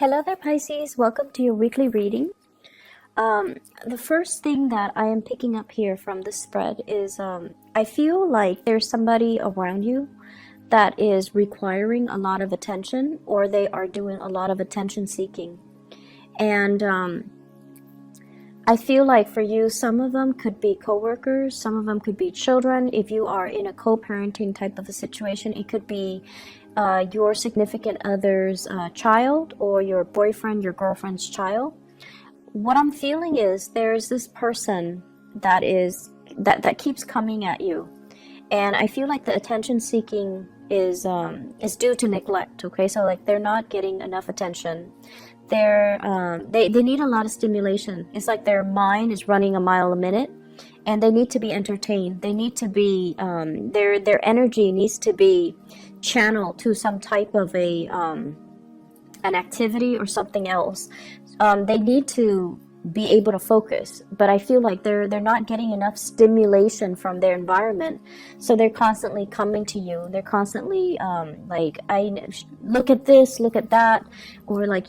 Hello there, Pisces. Welcome to your weekly reading. The first thing that I am picking up here from the spread is I feel like there's somebody around you that is requiring a lot of attention, or they are doing a lot of attention seeking. And I feel like for you, some of them could be coworkers, some of them could be children. If you are in a co-parenting type of a situation, it could be your significant other's child, or your boyfriend, your girlfriend's child. What I'm feeling is there's this person that keeps coming at you, and I feel like the attention seeking is due to neglect. Okay, so like they're not getting enough attention. They need a lot of stimulation. It's like their mind is running a mile a minute, and they need to be entertained. They need to be their energy needs to be channeled to some type of an activity or something else. They need to be able to focus, but I feel like they're not getting enough stimulation from their environment, so they're constantly coming to you. They're constantly like, I look at this, look at that, or like,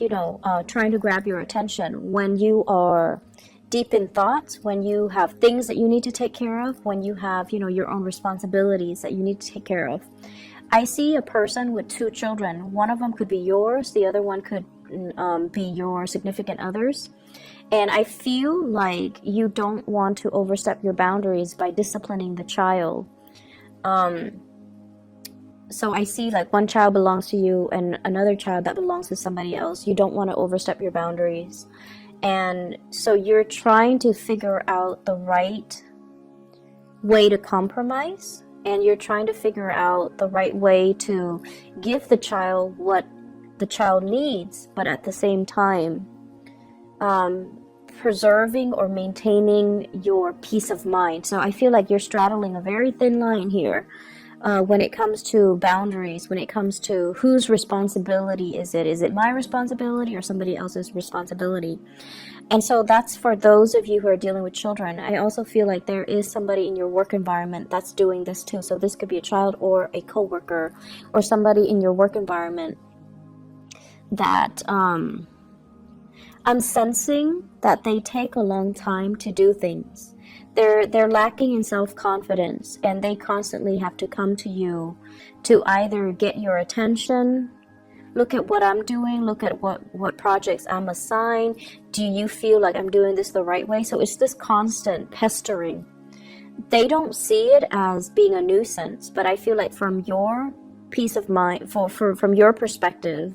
trying to grab your attention when you are deep in thoughts, when you have things that you need to take care of, when you have your own responsibilities that you need to take care of. I see a person with two children. One of them could be yours, the other one could be your significant other's. And I feel like you don't want to overstep your boundaries by disciplining the child. So I see like one child belongs to you and another child that belongs to somebody else. You don't want to overstep your boundaries. And so you're trying to figure out the right way to compromise, and you're trying to figure out the right way to give the child what the child needs, but at the same time preserving or maintaining your peace of mind. So I feel like you're straddling a very thin line here when it comes to boundaries, when it comes to whose responsibility is it? Is it my responsibility or somebody else's responsibility? And so that's for those of you who are dealing with children. I also feel like there is somebody in your work environment that's doing this too. So this could be a child or a coworker or somebody in your work environment that I'm sensing that they take a long time to do things. They're lacking in self-confidence, and they constantly have to come to you to either get your attention. Look at what I'm doing. Look at what projects I'm assigned. Do you feel like I'm doing this the right way? So it's this constant pestering. They don't see it as being a nuisance, but I feel like from your peace of mind, from your perspective,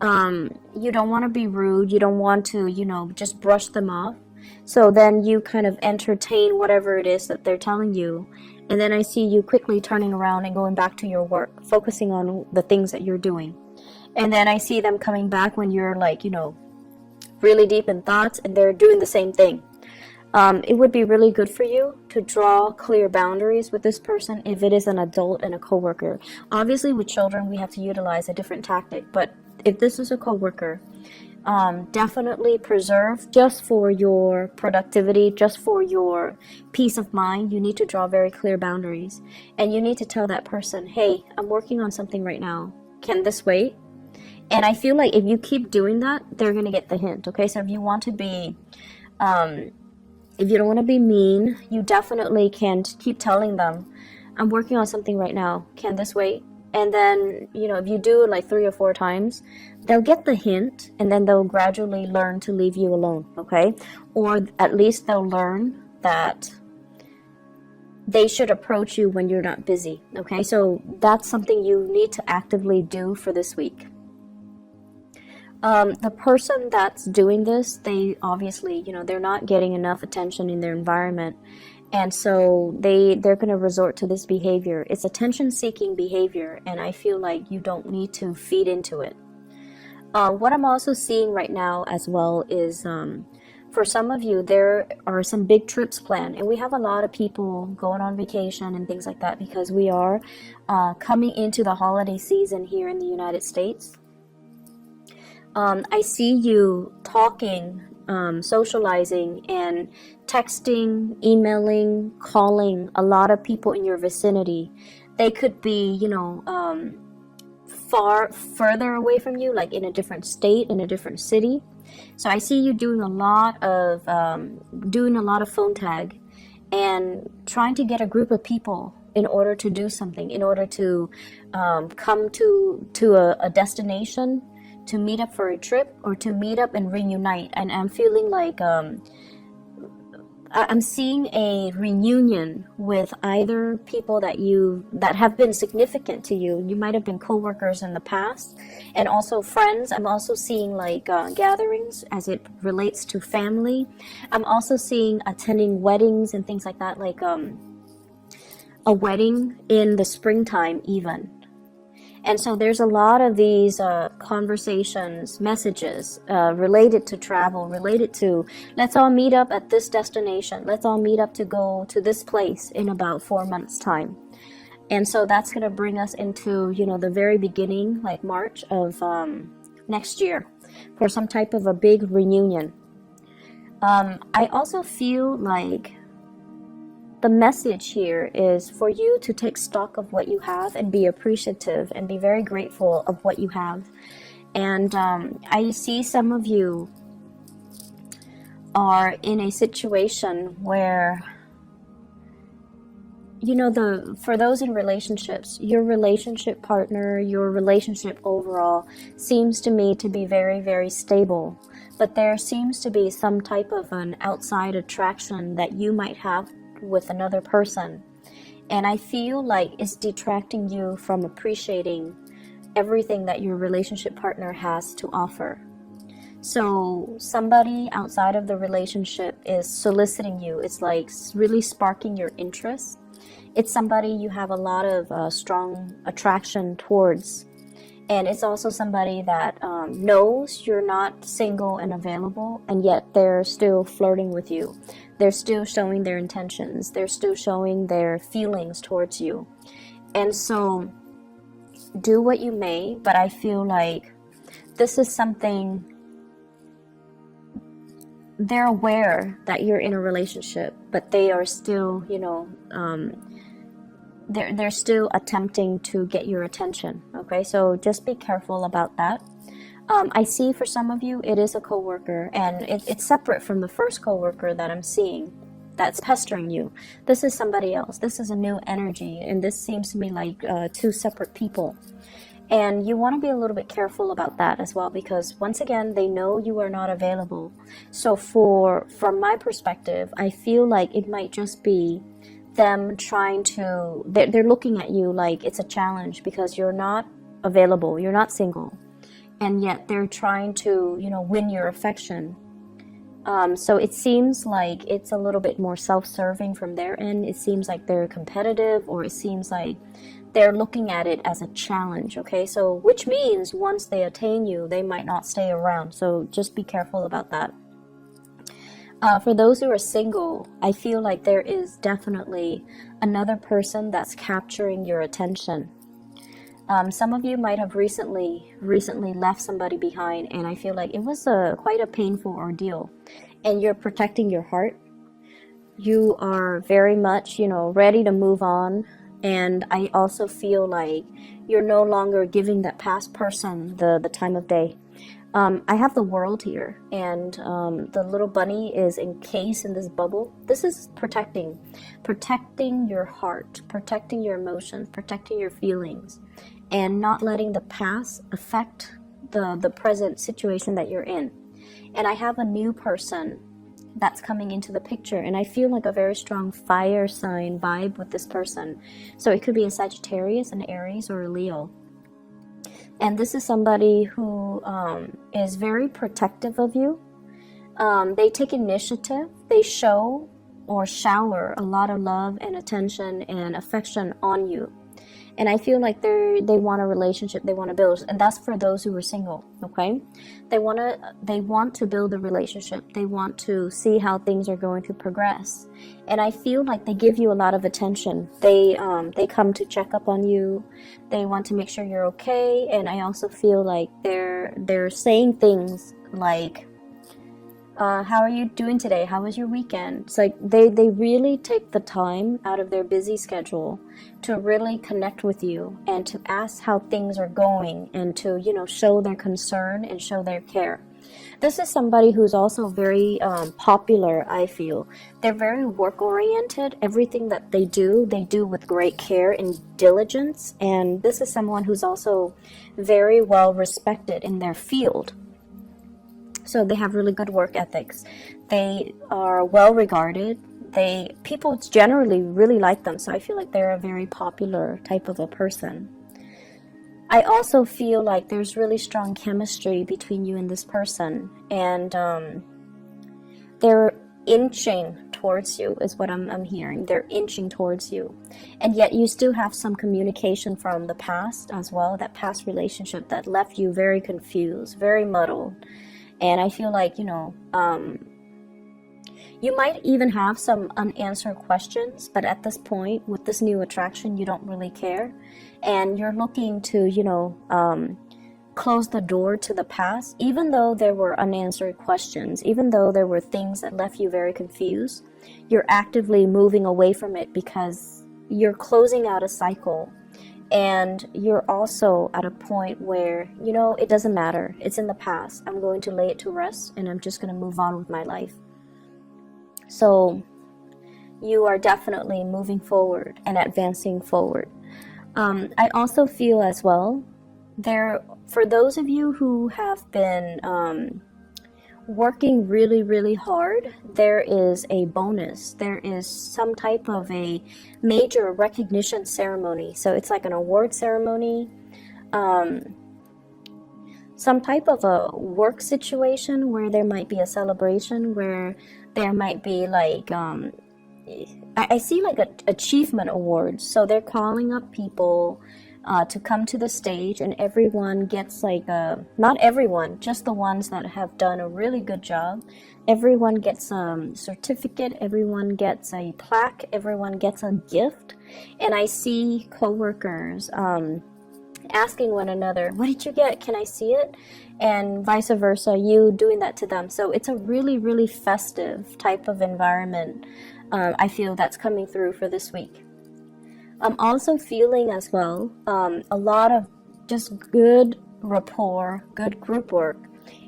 you don't want to be rude. You don't want to, just brush them off. So then you kind of entertain whatever it is that they're telling you. And then I see you quickly turning around and going back to your work, focusing on the things that you're doing. And then I see them coming back when you're like, really deep in thoughts, and they're doing the same thing. It would be really good for you to draw clear boundaries with this person if it is an adult and a coworker. Obviously, with children, we have to utilize a different tactic, but if this is a coworker, definitely preserve, just for your productivity, just for your peace of mind. You need to draw very clear boundaries, and you need to tell that person, hey, I'm working on something right now. Can this wait? And I feel like if you keep doing that, they're going to get the hint. Okay, so if you want to be if you don't want to be mean, you definitely can keep telling them, I'm working on something right now. Can this wait? And then, if you do it like 3 or 4 times, they'll get the hint, and then they'll gradually learn to leave you alone, okay? Or at least they'll learn that they should approach you when you're not busy, okay? So that's something you need to actively do for this week. The person that's doing this, they obviously, they're not getting enough attention in their environment. And so they're going to resort to this behavior. It's attention-seeking behavior, and I feel like you don't need to feed into it. What I'm also seeing right now as well is, for some of you, there are some big trips planned. And we have a lot of people going on vacation and things like that because we are coming into the holiday season here in the United States. I see you talking, socializing, and texting, emailing, calling a lot of people in your vicinity. They could be, further away from you, like in a different state, in a different city. So I see you doing a lot of phone tag and trying to get a group of people in order to do something, in order to come to a destination, to meet up for a trip, or to meet up and reunite. And I'm feeling like I'm seeing a reunion with either people that have been significant to you. You might have been co-workers in the past, and also friends. I'm also seeing like gatherings as it relates to family. I'm also seeing attending weddings and things like that, like a wedding in the springtime even. And so there's a lot of these conversations, messages related to travel, related to, let's all meet up at this destination. Let's all meet up to go to this place in about 4 months' time. And so that's going to bring us into, the very beginning, like March of next year, for some type of a big reunion. I also feel like the message here is for you to take stock of what you have and be appreciative and be very grateful of what you have. And I see some of you are in a situation where, for those in relationships, your relationship partner, your relationship overall seems to me to be very, very stable. But there seems to be some type of an outside attraction that you might have with another person, and I feel like it's detracting you from appreciating everything that your relationship partner has to offer. So somebody outside of the relationship is soliciting you. It's like really sparking your interest. It's somebody you have a lot of strong attraction towards, and it's also somebody that knows you're not single and available, and yet they're still flirting with you. They're still showing their intentions. They're still showing their feelings towards you. And so do what you may, but I feel like this is something, they're aware that you're in a relationship, but they are still, they're still attempting to get your attention. Okay, so just be careful about that. I see for some of you, it is a coworker, and it's separate from the first coworker that I'm seeing that's pestering you. This is somebody else. This is a new energy, and this seems to me like two separate people. And you want to be a little bit careful about that as well, because once again, they know you are not available. So from my perspective, I feel like it might just be them trying to, they're looking at you like it's a challenge because you're not available, you're not single. And yet they're trying to, win your affection. So it seems like it's a little bit more self-serving from their end. It seems like they're competitive, or it seems like they're looking at it as a challenge, okay? So which means once they attain you, they might not stay around. So just be careful about that. For those who are single, I feel like there is definitely another person that's capturing your attention. Some of you might have recently left somebody behind, and I feel like it was quite a painful ordeal, and you're protecting your heart. You are very much, ready to move on, and I also feel like you're no longer giving that past person the time of day. I have the world here, and the little bunny is encased in this bubble. This is protecting your heart, protecting your emotions, protecting your feelings, and not letting the past affect the present situation that you're in. And I have a new person that's coming into the picture, and I feel like a very strong fire sign vibe with this person. So it could be a Sagittarius, an Aries, or a Leo. And this is somebody who is very protective of you. They take initiative. They show or shower a lot of love and attention and affection on you. And I feel like they want a relationship, they want to build, and that's for those who are single, okay? They want to build a relationship. They want to see how things are going to progress. And I feel like they give you a lot of attention. They come to check up on you. They want to make sure you're okay. And I also feel like they're saying things like, How are you doing today? How was your weekend? It's like they really take the time out of their busy schedule to really connect with you and to ask how things are going and to, show their concern and show their care. This is somebody who's also very popular, I feel. They're very work-oriented. Everything that they do with great care and diligence. And this is someone who's also very well respected in their field. So they have really good work ethics. They are well regarded. People generally really like them. So I feel like they're a very popular type of a person. I also feel like there's really strong chemistry between you and this person. And they're inching towards you is what I'm hearing. They're inching towards you. And yet you still have some communication from the past as well. That past relationship that left you very confused, very muddled. And I feel like, you might even have some unanswered questions, but at this point, with this new attraction, you don't really care. And you're looking to, close the door to the past, even though there were unanswered questions, even though there were things that left you very confused. You're actively moving away from it because you're closing out a cycle. And you're also at a point where, it doesn't matter. It's in the past. I'm going to lay it to rest and I'm just going to move on with my life. So you are definitely moving forward and advancing forward. I also feel as well, for those of you who have been working really, really hard, there is a bonus. There is some type of a major recognition ceremony. So it's like an award ceremony, some type of a work situation where there might be a celebration, where there might be like, I see like achievement awards. So they're calling up people to come to the stage, and everyone gets like not everyone, just the ones that have done a really good job. Everyone gets a certificate, everyone gets a plaque, everyone gets a gift. And I see coworkers asking one another, what did you get? Can I see it? And vice versa, you doing that to them. So it's a really, really festive type of environment. I feel that's coming through for this week. I'm also feeling as well a lot of just good rapport, good group work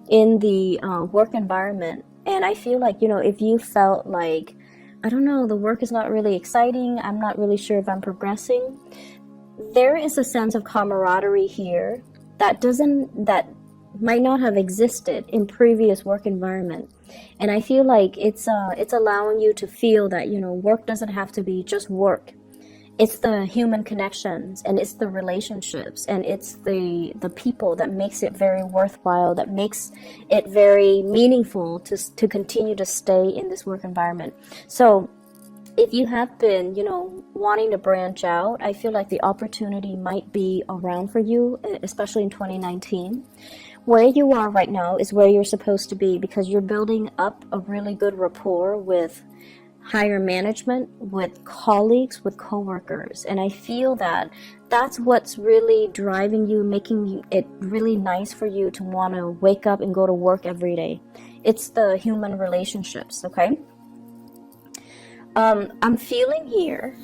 in the work environment. And I feel like, if you felt like, I don't know, the work is not really exciting, I'm not really sure if I'm progressing, there is a sense of camaraderie here that might not have existed in previous work environment. And I feel like it's allowing you to feel that, work doesn't have to be just work. It's the human connections, and it's the relationships, and it's the people that makes it very worthwhile, that makes it very meaningful to continue to stay in this work environment. So if you have been, wanting to branch out, I feel like the opportunity might be around for you, especially in 2019. Where you are right now is where you're supposed to be, because you're building up a really good rapport with higher management, with colleagues, with coworkers. And I feel that that's what's really driving you, making it really nice for you to want to wake up and go to work every day. It's the human relationships, okay? I'm feeling here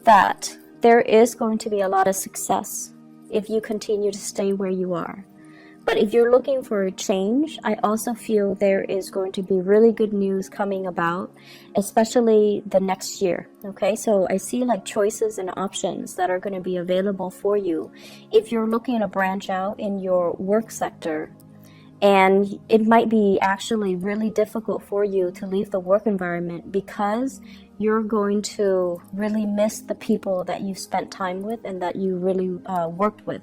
that there is going to be a lot of success if you continue to stay where you are. But if you're looking for a change, I also feel there is going to be really good news coming about, especially the next year. Okay, so I see like choices and options that are going to be available for you if you're looking to branch out in your work sector. And it might be actually really difficult for you to leave the work environment because you're going to really miss the people that you spent time with and that you really worked with.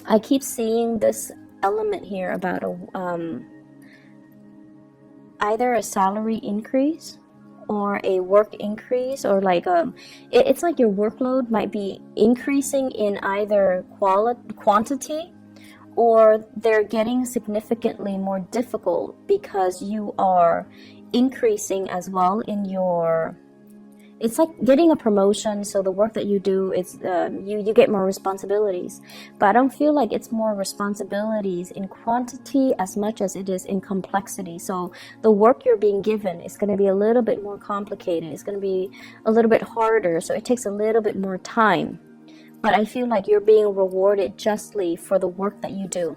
I keep seeing this element here about either a salary increase or a work increase, or like it's like your workload might be increasing in either quantity, or they're getting significantly more difficult because you are increasing as well in your it's like getting a promotion. So the work that you do, it's you get more responsibilities, but I don't feel like it's more responsibilities in quantity as much as it is in complexity. So the work you're being given is going to be a little bit more complicated. It's going to be a little bit harder, so it takes a little bit more time, but I feel like you're being rewarded justly for the work that you do.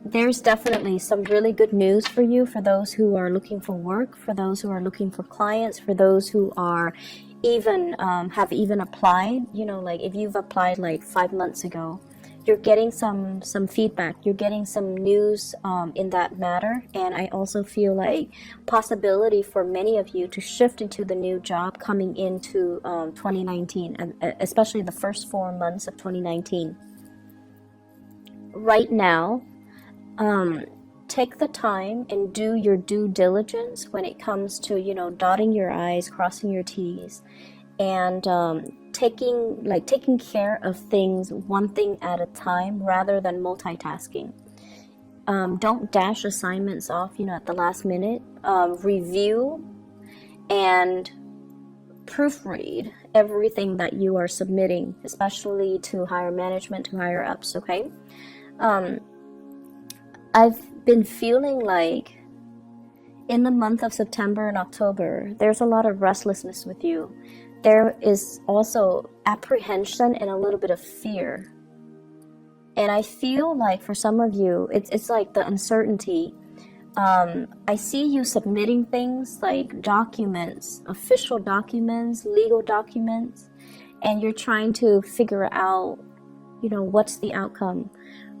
There's definitely some really good news for you, for those who are looking for work, for those who are looking for clients, for those who are even have even applied. You know, like if you've applied like 5 months ago, you're getting some feedback, you're getting some news in that matter. And I also feel like possibility for many of you to shift into the new job coming into 2019, and especially the first 4 months of 2019. Right now, take the time and do your due diligence when it comes to, you know, dotting your I's, crossing your T's, and taking care of things one thing at a time rather than multitasking. Don't dash assignments off, you know, at the last minute. Review and proofread everything that you are submitting, especially to higher management, to higher ups, okay? I've been feeling like in the month of September and October, there's a lot of restlessness with you. There is also apprehension and a little bit of fear. And I feel like for some of you, it's like the uncertainty. I see you submitting things like documents, official documents, legal documents, and you're trying to figure out, you know, what's the outcome.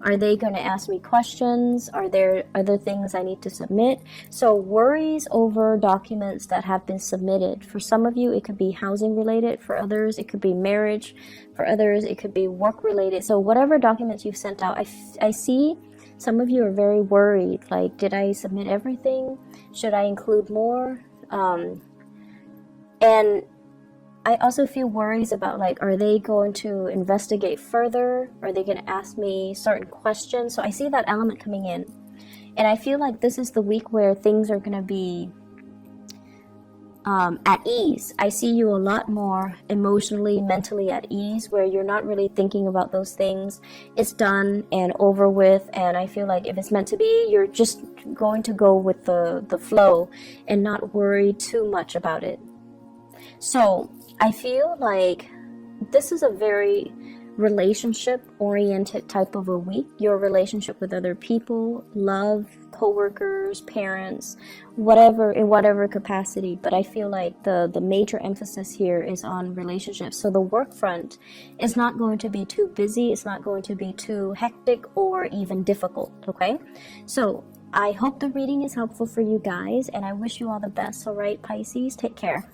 Are they going to ask me questions? Are there other things I need to submit? So worries over documents that have been submitted. For some of you, it could be housing related. For others, it could be marriage. For others, it could be work related. So whatever documents you've sent out, I see some of you are very worried. Like, did I submit everything? Should I include more? And I also feel worries about, like, are they going to investigate further? Are they going to ask me certain questions? So I see that element coming in. And I feel like this is the week where things are going to be at ease. I see you a lot more emotionally, mentally at ease, where you're not really thinking about those things. It's done and over with. And I feel like if it's meant to be, you're just going to go with the flow and not worry too much about it. So I feel like this is a very relationship-oriented type of a week. Your relationship with other people, love, co-workers, parents, whatever, in whatever capacity. But I feel like the major emphasis here is on relationships. So the work front is not going to be too busy. It's not going to be too hectic or even difficult, okay? So I hope the reading is helpful for you guys, and I wish you all the best. All right, Pisces, take care.